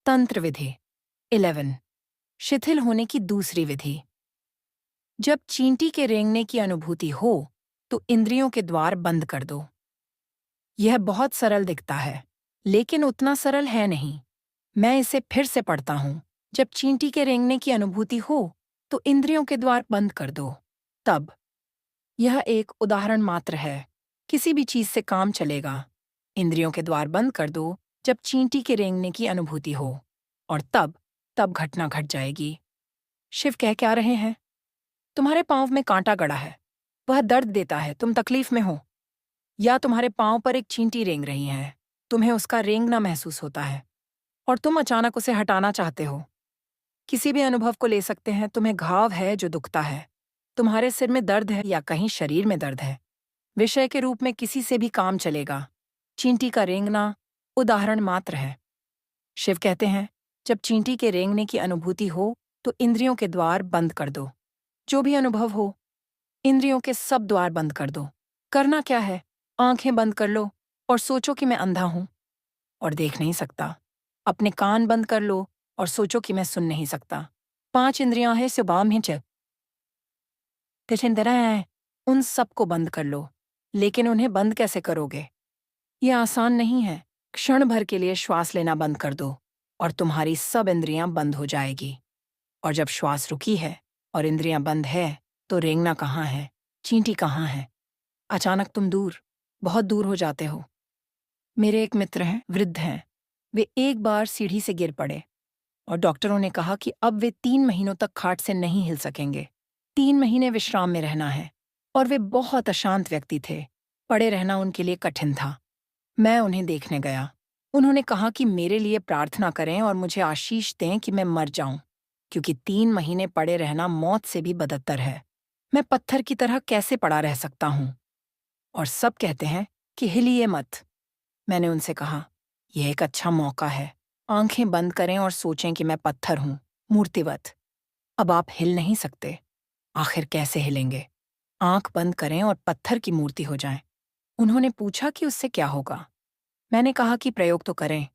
तंत्र विधि 11। शिथिल होने की दूसरी विधि। जब चींटी के रेंगने की अनुभूति हो तो इंद्रियों के द्वार बंद कर दो। यह बहुत सरल दिखता है, लेकिन उतना सरल है नहीं। मैं इसे फिर से पढ़ता हूं। जब चींटी के रेंगने की अनुभूति हो तो इंद्रियों के द्वार बंद कर दो। तब यह एक उदाहरण मात्र है, किसी भी चीज से काम चलेगा। इंद्रियों के द्वार बंद कर दो जब चींटी के रेंगने की अनुभूति हो, और तब तब घटना घट जाएगी। शिव कह क्या रहे हैं? तुम्हारे पांव में कांटा गड़ा है, वह दर्द देता है, तुम तकलीफ में हो। या तुम्हारे पांव पर एक चींटी रेंग रही है, तुम्हें उसका रेंगना महसूस होता है और तुम अचानक उसे हटाना चाहते हो। किसी भी अनुभव को ले सकते हैं। तुम्हें घाव है जो दुखता है, तुम्हारे सिर में दर्द है या कहीं शरीर में दर्द है। विषय के रूप में किसी से भी काम चलेगा। चींटी का रेंगना उदाहरण मात्र है। शिव कहते हैं, जब चींटी के रेंगने की अनुभूति हो तो इंद्रियों के द्वार बंद कर दो। जो भी अनुभव हो, इंद्रियों के सब द्वार बंद कर दो। करना क्या है? आंखें बंद कर लो और सोचो कि मैं अंधा हूं और देख नहीं सकता। अपने कान बंद कर लो और सोचो कि मैं सुन नहीं सकता। 5 इंद्रियां हैं सुबाम हिंच तिथिंदरा है, उन सबको बंद कर लो। लेकिन उन्हें बंद कैसे करोगे? यह आसान नहीं है। क्षण भर के लिए श्वास लेना बंद कर दो और तुम्हारी सब इंद्रियां बंद हो जाएगी। और जब श्वास रुकी है और इंद्रियां बंद है तो रेंगना कहाँ है? चींटी कहाँ है? अचानक तुम दूर, बहुत दूर हो जाते हो। मेरे एक मित्र हैं, वृद्ध हैं। वे एक बार सीढ़ी से गिर पड़े और डॉक्टरों ने कहा कि अब वे 3 महीनों तक खाट से नहीं हिल सकेंगे। 3 महीने विश्राम में रहना है। और वे बहुत अशांत व्यक्ति थे। पड़े रहना उनके लिए कठिन था। मैं उन्हें देखने गया। उन्होंने कहा कि मेरे लिए प्रार्थना करें और मुझे आशीष दें कि मैं मर जाऊं, क्योंकि 3 महीने पड़े रहना मौत से भी बदतर है। मैं पत्थर की तरह कैसे पड़ा रह सकता हूं? और सब कहते हैं कि हिलिए मत। मैंने उनसे कहा, यह एक अच्छा मौका है। आंखें बंद करें और सोचें कि मैं पत्थर हूं, मूर्तिवत। अब आप हिल नहीं सकते। आखिर कैसे हिलेंगे? आंख बंद करें और पत्थर की मूर्ति हो जाएं। उन्होंने पूछा कि उससे क्या होगा? मैंने कहा कि प्रयोग तो करें।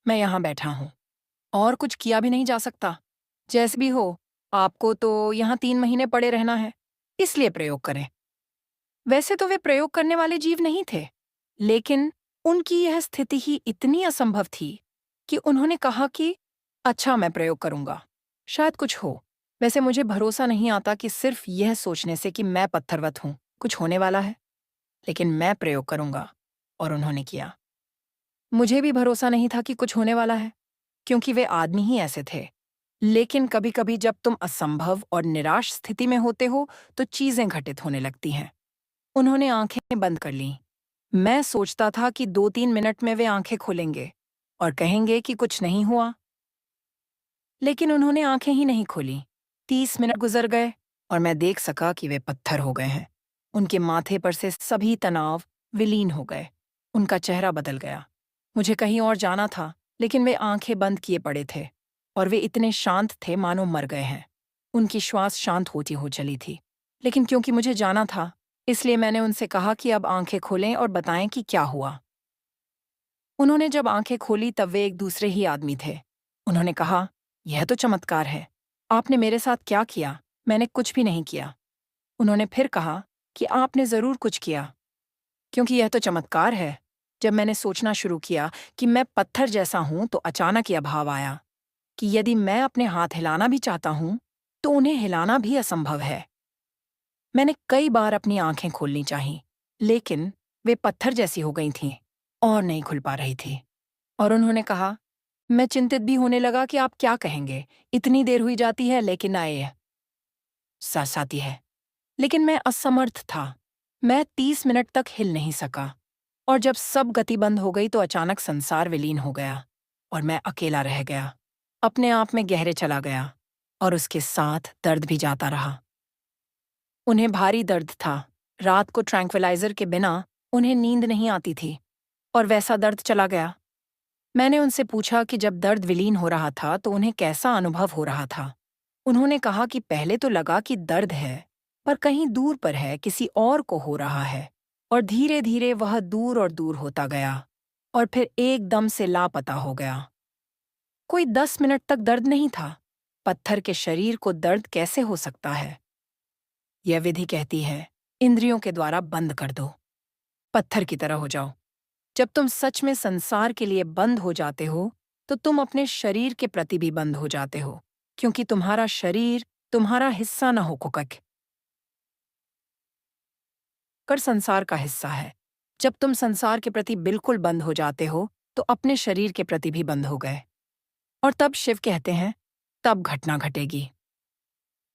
मैं यहाँ बैठा हूँ और कुछ किया भी नहीं जा सकता। जैसे भी हो, आपको तो यहाँ 3 महीने पड़े रहना है, इसलिए प्रयोग करें। वैसे तो वे प्रयोग करने वाले जीव नहीं थे, लेकिन उनकी यह स्थिति ही इतनी असंभव थी कि उन्होंने कहा कि अच्छा, मैं प्रयोग करूंगा, शायद कुछ हो। वैसे मुझे भरोसा नहीं आता कि सिर्फ यह सोचने से कि मैं पत्थरवत हूं कुछ होने वाला है, लेकिन मैं प्रयोग करूंगा। और उन्होंने किया। मुझे भी भरोसा नहीं था कि कुछ होने वाला है, क्योंकि वे आदमी ही ऐसे थे। लेकिन कभी कभी जब तुम असंभव और निराश स्थिति में होते हो तो चीजें घटित होने लगती हैं। उन्होंने आंखें बंद कर लीं। मैं सोचता था कि 2-3 मिनट में वे आंखें खोलेंगे और कहेंगे कि कुछ नहीं हुआ, लेकिन उन्होंने आंखें ही नहीं खोली। 30 मिनट गुजर गए और मैं देख सका कि वे पत्थर हो गए हैं। उनके माथे पर से सभी तनाव विलीन हो गए। उनका चेहरा बदल गया। मुझे कहीं और जाना था, लेकिन वे आंखें बंद किए पड़े थे और वे इतने शांत थे मानो मर गए हैं। उनकी श्वास शांत होती हो चली थी, लेकिन क्योंकि मुझे जाना था, इसलिए मैंने उनसे कहा कि अब आंखें खोलें और बताएं कि क्या हुआ। उन्होंने जब आंखें खोली तब वे एक दूसरे ही आदमी थे। उन्होंने कहा, यह तो चमत्कार है। आपने मेरे साथ क्या किया? मैंने कुछ भी नहीं किया। उन्होंने फिर कहा कि आपने जरूर कुछ किया, क्योंकि यह तो चमत्कार है। जब मैंने सोचना शुरू किया कि मैं पत्थर जैसा हूं तो अचानक यह भाव आया कि यदि मैं अपने हाथ हिलाना भी चाहता हूं तो उन्हें हिलाना भी असंभव है। मैंने कई बार अपनी आंखें खोलनी चाहीं, लेकिन वे पत्थर जैसी हो गई थीं और नहीं खुल पा रही थी। और उन्होंने कहा, मैं चिंतित भी होने लगा कि आप क्या कहेंगे। इतनी देर हुई जाती है लेकिन आए साथ आती है। लेकिन मैं असमर्थ था। मैं 30 मिनट तक हिल नहीं सका। और जब सब गति बंद हो गई तो अचानक संसार विलीन हो गया और मैं अकेला रह गया। अपने आप में गहरे चला गया और उसके साथ दर्द भी जाता रहा। उन्हें भारी दर्द था। रात को ट्रैंक्विलाइजर के बिना उन्हें नींद नहीं आती थी और वैसा दर्द चला गया। मैंने उनसे पूछा कि जब दर्द विलीन हो रहा था तो उन्हें कैसा अनुभव हो रहा था। उन्होंने कहा कि पहले तो लगा कि दर्द है, पर कहीं दूर पर है, किसी और को हो रहा है। और धीरे धीरे वह दूर और दूर होता गया और फिर एकदम से लापता हो गया। कोई 10 मिनट तक दर्द नहीं था। पत्थर के शरीर को दर्द कैसे हो सकता है? यह विधि कहती है, इंद्रियों के द्वारा बंद कर दो। पत्थर की तरह हो जाओ। जब तुम सच में संसार के लिए बंद हो जाते हो, तो तुम अपने शरीर के प्रति भी बंद हो जाते हो, क्योंकि तुम्हारा शरीर तुम्हारा हिस्सा न हो कर संसार का हिस्सा है। जब तुम संसार के प्रति बिल्कुल बंद हो जाते हो, तो अपने शरीर के प्रति भी बंद हो गए। और तब शिव कहते हैं, तब घटना घटेगी।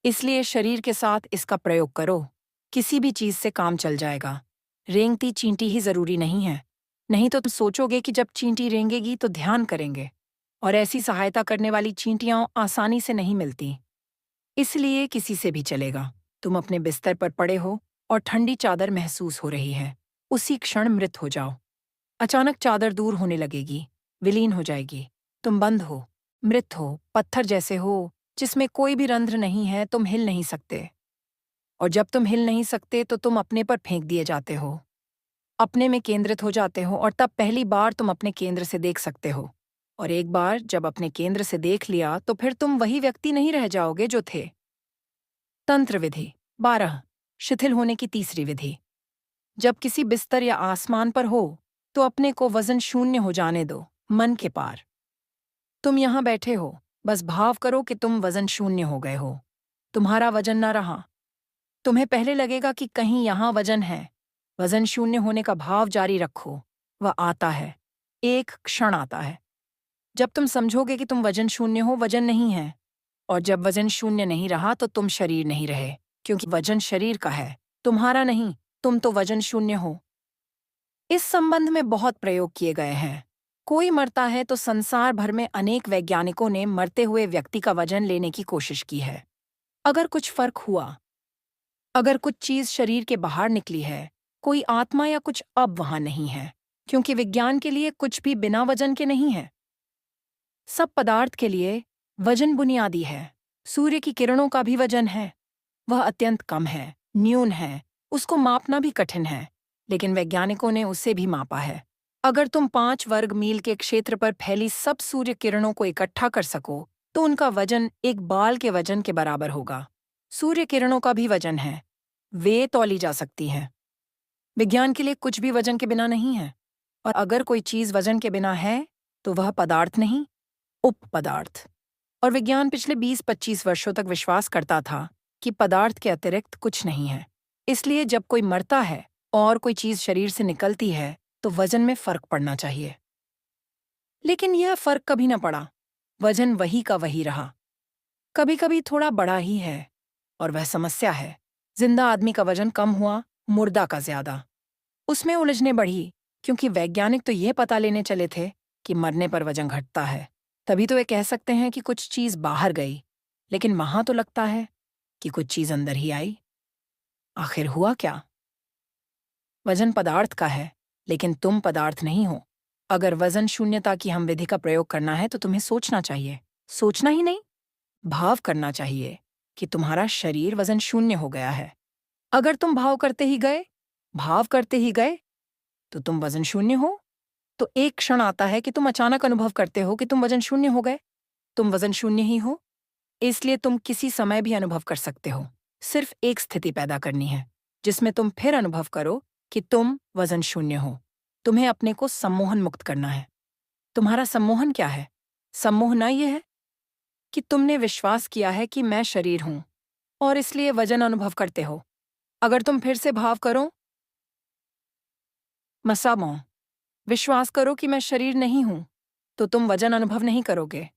इसलिए शरीर के साथ इसका प्रयोग करो। किसी भी चीज से काम चल जाएगा। रेंगती चींटी ही जरूरी नहीं है। नहीं तो तुम सोचोगे कि जब चींटी रेंगेगी तो ध्यान करेंगे, और ऐसी सहायता करने वाली चींटियां आसानी से नहीं मिलती। इसलिए किसी से भी चलेगा। तुम अपने बिस्तर पर पड़े हो और ठंडी चादर महसूस हो रही है। उसी क्षण मृत हो जाओ। अचानक चादर दूर होने लगेगी, विलीन हो जाएगी। तुम बंद हो, मृत हो, पत्थर जैसे हो, जिसमें कोई भी रंध्र नहीं है। तुम हिल नहीं सकते। और जब तुम हिल नहीं सकते तो तुम अपने पर फेंक दिए जाते हो। अपने में केंद्रित हो जाते हो, और तब पहली बार तुम अपने केंद्र से देख सकते हो। और एक बार जब अपने केंद्र से देख लिया तो फिर तुम वही व्यक्ति नहीं रह जाओगे जो थे। तंत्र विधि 12। शिथिल होने की तीसरी विधि। जब किसी बिस्तर या आसमान पर हो, तो अपने को वजन शून्य हो जाने दो, मन के पार। तुम यहां बैठे हो, बस भाव करो कि तुम वजन शून्य हो गए हो। तुम्हारा वजन न रहा। तुम्हें पहले लगेगा कि कहीं यहां वजन है। वजन शून्य होने का भाव जारी रखो। वह आता है, एक क्षण आता है जब तुम समझोगे कि तुम वजन शून्य हो, वजन नहीं है। और जब वजन शून्य नहीं रहा तो तुम शरीर नहीं रहे, क्योंकि वजन शरीर का है, तुम्हारा नहीं। तुम तो वजन शून्य हो। इस संबंध में बहुत प्रयोग किए गए हैं। कोई मरता है तो संसार भर में अनेक वैज्ञानिकों ने मरते हुए व्यक्ति का वजन लेने की कोशिश की है। अगर कुछ फर्क हुआ, अगर कुछ चीज शरीर के बाहर निकली है, कोई आत्मा या कुछ अब वहां नहीं है, क्योंकि विज्ञान के लिए कुछ भी बिना वजन के नहीं है। सब पदार्थ के लिए वजन बुनियादी है। सूर्य की किरणों का भी वजन है। वह अत्यंत कम है, न्यून है, उसको मापना भी कठिन है, लेकिन वैज्ञानिकों ने उसे भी मापा है। अगर तुम 5 वर्ग मील के क्षेत्र पर फैली सब सूर्य किरणों को इकट्ठा कर सको, तो उनका वजन एक बाल के वजन के बराबर होगा। सूर्य किरणों का भी वजन है, वे तौली जा सकती हैं। विज्ञान के लिए कुछ भी वजन के बिना नहीं है, और अगर कोई चीज वजन के बिना है, तो वह पदार्थ नहीं, उपपदार्थ। और विज्ञान पिछले 20-25 वर्षों तक विश्वास करता था कि पदार्थ के अतिरिक्त कुछ नहीं है। इसलिए जब कोई मरता है और कोई चीज शरीर से निकलती है, तो वजन में फर्क पड़ना चाहिए। लेकिन यह फर्क कभी न पड़ा। वजन वही का वही रहा। कभी कभी थोड़ा बड़ा ही है, और वह समस्या है। जिंदा आदमी का वजन कम हुआ, मुर्दा का ज्यादा। उसमें उलझने बढ़ी, क्योंकि वैज्ञानिक तो यह पता लेने चले थे कि मरने पर वजन घटता है। तभी तो वे कह सकते हैं कि कुछ चीज बाहर गई, लेकिन वहां तो लगता है कि कुछ चीज अंदर ही आई। आखिर हुआ क्या? वजन पदार्थ का है, लेकिन तुम पदार्थ नहीं हो। अगर वजन शून्यता की हम विधि का प्रयोग करना है तो तुम्हें सोचना चाहिए। सोचना ही नहीं, भाव करना चाहिए कि तुम्हारा शरीर वजन शून्य हो गया है। अगर तुम भाव करते ही गए, भाव करते ही गए, तो तुम वजन शून्य हो। तो एक क्षण आता है कि तुम अचानक अनुभव करते हो कि तुम वजन शून्य हो गए। तुम वजन शून्य ही हो। इसलिए तुम किसी समय भी अनुभव कर सकते हो। सिर्फ एक स्थिति पैदा करनी है जिसमें तुम फिर अनुभव करो कि तुम वजन शून्य हो। तुम्हें अपने को सम्मोहन मुक्त करना है। तुम्हारा सम्मोहन क्या है? सम्मोहन यह है कि तुमने विश्वास किया है कि मैं शरीर हूं, और इसलिए वजन अनुभव करते हो। अगर तुम फिर से भाव करो, मसामो, विश्वास करो कि मैं शरीर नहीं हूं, तो तुम वजन अनुभव नहीं करोगे।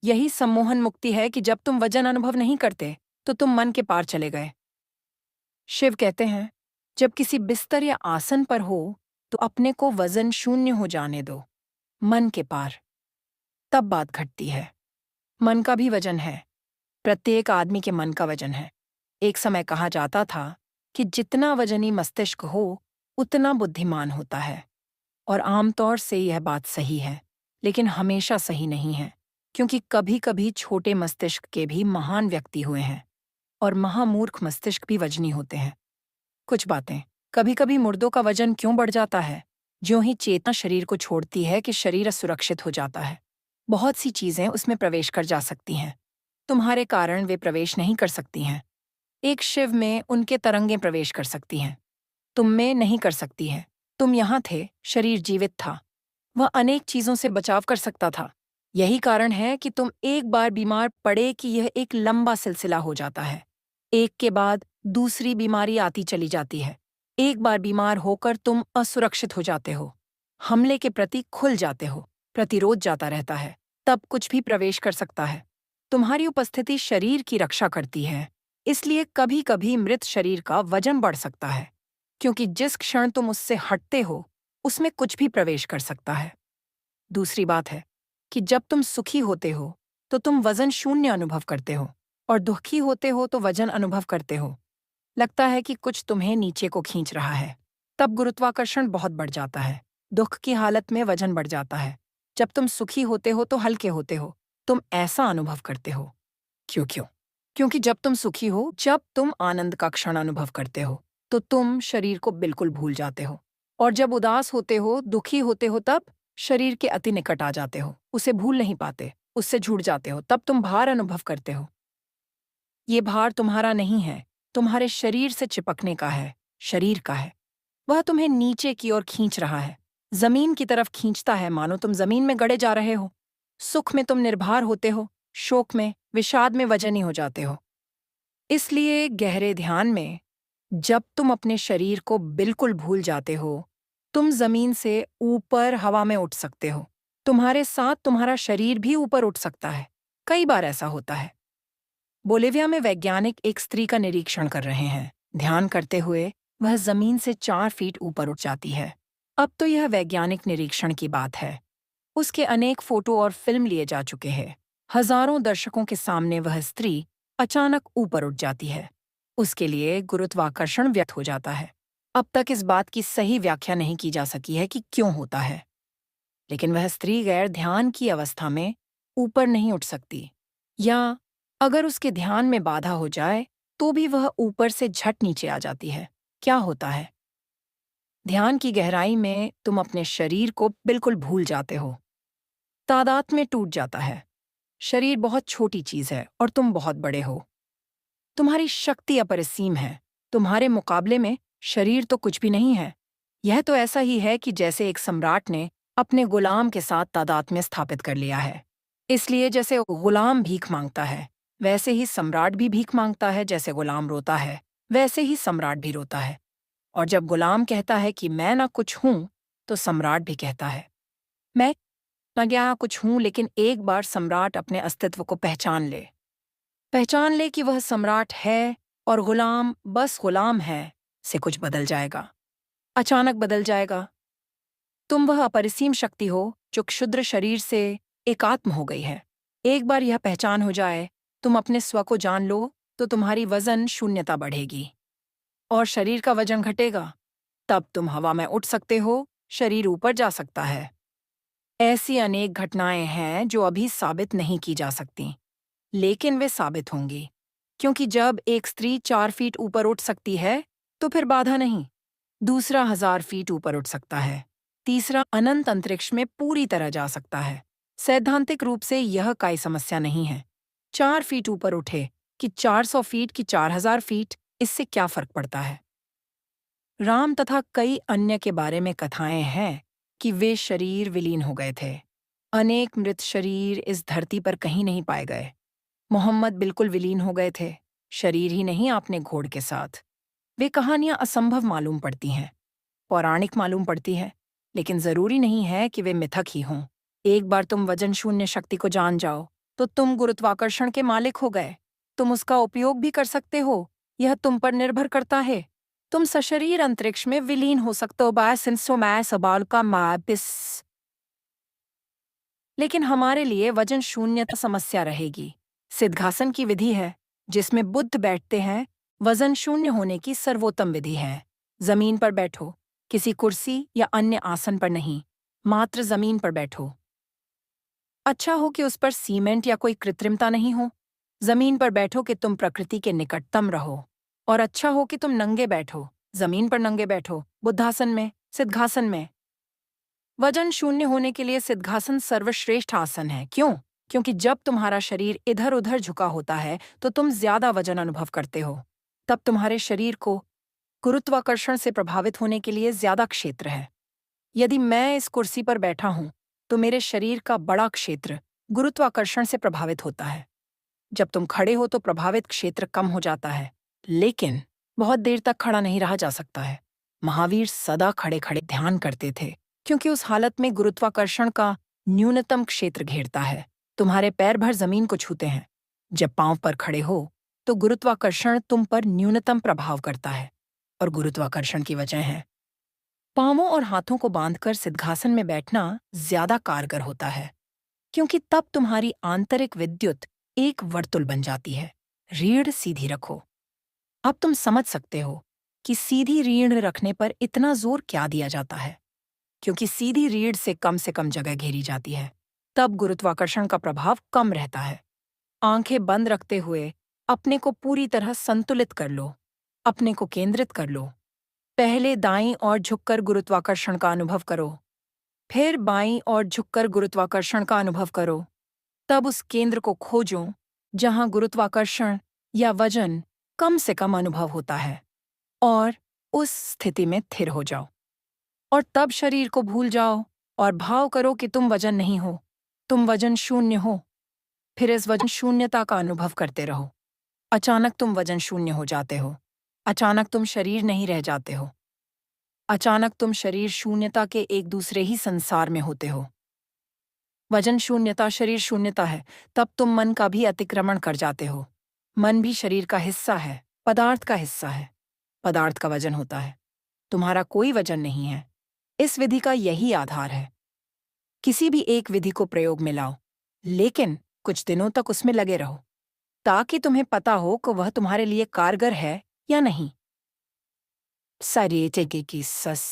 यही सम्मोहन मुक्ति है कि जब तुम वजन अनुभव नहीं करते तो तुम मन के पार चले गए। शिव कहते हैं, जब किसी बिस्तर या आसन पर हो तो अपने को वजन शून्य हो जाने दो, मन के पार। तब बात घटती है। मन का भी वजन है। प्रत्येक आदमी के मन का वजन है। एक समय कहा जाता था कि जितना वजनी मस्तिष्क हो उतना बुद्धिमान होता है, और आमतौर से यह बात सही है, लेकिन हमेशा सही नहीं है, क्योंकि कभी कभी छोटे मस्तिष्क के भी महान व्यक्ति हुए हैं, और महामूर्ख मस्तिष्क भी वजनी होते हैं। कुछ बातें, कभी कभी मुर्दों का वजन क्यों बढ़ जाता है? ज्यों ही चेतना शरीर को छोड़ती है कि शरीर असुरक्षित हो जाता है। बहुत सी चीजें उसमें प्रवेश कर जा सकती हैं। तुम्हारे कारण वे प्रवेश नहीं कर सकती हैं। एक शिव में उनके तरंगें प्रवेश कर सकती हैं, तुम में नहीं कर सकती हैं। तुम यहाँ थे, शरीर जीवित था, वह अनेक चीजों से बचाव कर सकता था। यही कारण है कि तुम एक बार बीमार पड़े कि यह एक लंबा सिलसिला हो जाता है। एक के बाद दूसरी बीमारी आती चली जाती है। एक बार बीमार होकर तुम असुरक्षित हो जाते हो, हमले के प्रति खुल जाते हो, प्रतिरोध जाता रहता है, तब कुछ भी प्रवेश कर सकता है। तुम्हारी उपस्थिति शरीर की रक्षा करती है, इसलिए कभी कभी मृत शरीर का वजन बढ़ सकता है, क्योंकि जिस क्षण तुम उससे हटते हो उसमें कुछ भी प्रवेश कर सकता है। दूसरी बात है कि जब तुम सुखी होते हो तो तुम वजन शून्य अनुभव करते हो, और दुखी होते हो तो वजन अनुभव करते हो। लगता है कि कुछ तुम्हें नीचे को खींच रहा है, तब गुरुत्वाकर्षण बहुत बढ़ जाता है। दुख की हालत में वजन बढ़ जाता है। जब तुम सुखी होते हो तो हल्के होते हो, तुम ऐसा अनुभव करते हो। क्यों क्यों? क्योंकि जब तुम सुखी हो, जब तुम आनंद का क्षण अनुभव करते हो, तो तुम शरीर को बिल्कुल भूल जाते हो। और जब उदास होते हो, दुखी होते हो, तब शरीर के अति निकट आ जाते हो, उसे भूल नहीं पाते, उससे जुड़ जाते हो, तब तुम भार अनुभव करते हो। ये भार तुम्हारा नहीं है, तुम्हारे शरीर से चिपकने का है, शरीर का है। वह तुम्हें नीचे की ओर खींच रहा है, जमीन की तरफ खींचता है, मानो तुम जमीन में गड़े जा रहे हो। सुख में तुम निर्भर होते हो, शोक में, विषाद में वजनी हो जाते हो। इसलिए गहरे ध्यान में जब तुम अपने शरीर को बिल्कुल भूल जाते हो, तुम जमीन से ऊपर हवा में उठ सकते हो। तुम्हारे साथ तुम्हारा शरीर भी ऊपर उठ सकता है। कई बार ऐसा होता है। बोलिविया में वैज्ञानिक एक स्त्री का निरीक्षण कर रहे हैं। ध्यान करते हुए वह जमीन से 4 फीट ऊपर उठ जाती है। अब तो यह वैज्ञानिक निरीक्षण की बात है। उसके अनेक फोटो और फिल्म लिए जा चुके हैं। हजारों दर्शकों के सामने वह स्त्री अचानक ऊपर उठ जाती है। उसके लिए गुरुत्वाकर्षण व्यक्त हो जाता है। अब तक इस बात की सही व्याख्या नहीं की जा सकी है कि क्यों होता है, लेकिन वह स्त्री गैर ध्यान की अवस्था में ऊपर नहीं उठ सकती, या अगर उसके ध्यान में बाधा हो जाए तो भी वह ऊपर से झट नीचे आ जाती है। क्या होता है? ध्यान की गहराई में तुम अपने शरीर को बिल्कुल भूल जाते हो। तादाद में टूट जाता है। शरीर बहुत छोटी चीज है और तुम बहुत बड़े हो। तुम्हारी शक्ति अपरिसीम है। तुम्हारे मुकाबले में शरीर तो कुछ भी नहीं है। यह तो ऐसा ही है कि जैसे एक सम्राट ने अपने गुलाम के साथ तादाद में स्थापित कर लिया है। इसलिए जैसे गुलाम भीख मांगता है, वैसे ही सम्राट भी भीख मांगता है। जैसे गुलाम रोता है, वैसे ही सम्राट भी रोता है। और जब गुलाम कहता है कि मैं ना कुछ हूं, तो सम्राट भी कहता है मैं ना क्या कुछ हूं। लेकिन एक बार सम्राट अपने अस्तित्व को पहचान ले कि वह सम्राट है, और गुलाम बस गुलाम है, से कुछ बदल जाएगा। अचानक बदल जाएगा। तुम वह अपरिसीम शक्ति हो जो क्षुद्र शरीर से एकात्म हो गई है। एक बार यह पहचान हो जाए, तुम अपने स्व को जान लो, तो तुम्हारी वजन शून्यता बढ़ेगी और शरीर का वजन घटेगा। तब तुम हवा में उठ सकते हो, शरीर ऊपर जा सकता है। ऐसी अनेक घटनाएं हैं जो अभी साबित नहीं की जा सकती, लेकिन वे साबित होंगी, क्योंकि जब एक स्त्री 4 फीट ऊपर उठ सकती है तो फिर बाधा नहीं। दूसरा 1000 फीट ऊपर उठ सकता है। तीसरा अनंत अंतरिक्ष में पूरी तरह जा सकता है। सैद्धांतिक रूप से यह कोई समस्या नहीं है। 4 फीट ऊपर उठे कि 400 फीट की 4000 फीट, इससे क्या फर्क पड़ता है? राम तथा कई अन्य के बारे में कथाएं हैं कि वे शरीर विलीन हो गए थे। अनेक मृत शरीर इस धरती पर कहीं नहीं पाए गए। मोहम्मद बिल्कुल विलीन हो गए थे, शरीर ही नहीं, आपने घोड़ के साथ। वे कहानियां असंभव मालूम पड़ती हैं, पौराणिक मालूम पड़ती है, लेकिन जरूरी नहीं है कि वे मिथक ही हों। एक बार तुम वजन शून्य शक्ति को जान जाओ तो तुम गुरुत्वाकर्षण के मालिक हो गए। तुम उसका उपयोग भी कर सकते हो, यह तुम पर निर्भर करता है। तुम सशरीर अंतरिक्ष में विलीन हो सकते हो लेकिन हमारे लिए वजन शून्यता समस्या रहेगी। सिद्धासन की विधि है जिसमें बुद्ध बैठते हैं, वजन शून्य होने की सर्वोत्तम विधि है। जमीन पर बैठो, किसी कुर्सी या अन्य आसन पर नहीं, मात्र जमीन पर बैठो। अच्छा हो कि उस पर सीमेंट या कोई कृत्रिमता नहीं हो। जमीन पर बैठो कि तुम प्रकृति के निकटतम रहो। और अच्छा हो कि तुम नंगे बैठो, जमीन पर नंगे बैठो, बुद्धासन में, सिद्धासन में। वजन शून्य होने के लिए सिद्धासन सर्वश्रेष्ठ आसन है। क्यों? क्योंकि जब तुम्हारा शरीर इधर उधर झुका होता है तो तुम ज्यादा वजन अनुभव करते हो। तब तुम्हारे शरीर को गुरुत्वाकर्षण से प्रभावित होने के लिए ज्यादा क्षेत्र है। यदि मैं इस कुर्सी पर बैठा हूं तो मेरे शरीर का बड़ा क्षेत्र गुरुत्वाकर्षण से प्रभावित होता है। जब तुम खड़े हो तो प्रभावित क्षेत्र कम हो जाता है, लेकिन बहुत देर तक खड़ा नहीं रहा जा सकता है। महावीर सदा खड़े खड़े ध्यान करते थे, क्योंकि उस हालत में गुरुत्वाकर्षण का न्यूनतम क्षेत्र घेरता है। तुम्हारे पैर भर जमीन को छूते हैं। जब पांव पर खड़े हो तो गुरुत्वाकर्षण तुम पर न्यूनतम प्रभाव करता है, और गुरुत्वाकर्षण की वजह है। पांवों और हाथों को बांधकर सिद्धासन में बैठना ज्यादा कारगर होता है, क्योंकि तब तुम्हारी आंतरिक विद्युत एक वर्तुल बन जाती है। रीढ़ सीधी रखो। अब तुम समझ सकते हो कि सीधी रीढ़ रखने पर इतना जोर क्या दिया जाता है, क्योंकि सीधी रीढ़ से कम जगह घेरी जाती है। तब गुरुत्वाकर्षण का प्रभाव कम रहता है। आंखें बंद रखते हुए अपने को पूरी तरह संतुलित कर लो। अपने को केंद्रित कर लो। पहले दाईं ओर झुककर गुरुत्वाकर्षण का अनुभव करो, फिर बाईं ओर झुककर गुरुत्वाकर्षण का अनुभव करो। तब उस केंद्र को खोजो जहां गुरुत्वाकर्षण या वजन कम से कम अनुभव होता है, और उस स्थिति में स्थिर हो जाओ। और तब शरीर को भूल जाओ और भाव करो कि तुम वजन नहीं हो, तुम वजन शून्य हो। फिर इस वजन शून्यता का अनुभव करते रहो। अचानक तुम वजन शून्य हो जाते हो। अचानक तुम शरीर नहीं रह जाते हो। अचानक तुम शरीर शून्यता के एक दूसरे ही संसार में होते हो। वजन शून्यता शरीर शून्यता है, तब तुम मन का भी अतिक्रमण कर जाते हो। मन भी शरीर का हिस्सा है, पदार्थ का हिस्सा है। पदार्थ का वजन होता है, तुम्हारा कोई वजन नहीं है। इस विधि का यही आधार है। किसी भी एक विधि को प्रयोग में लाओ, लेकिन कुछ दिनों तक उसमें लगे रहो, ताकि तुम्हें पता हो कि वह तुम्हारे लिए कारगर है या नहीं। सारी की सस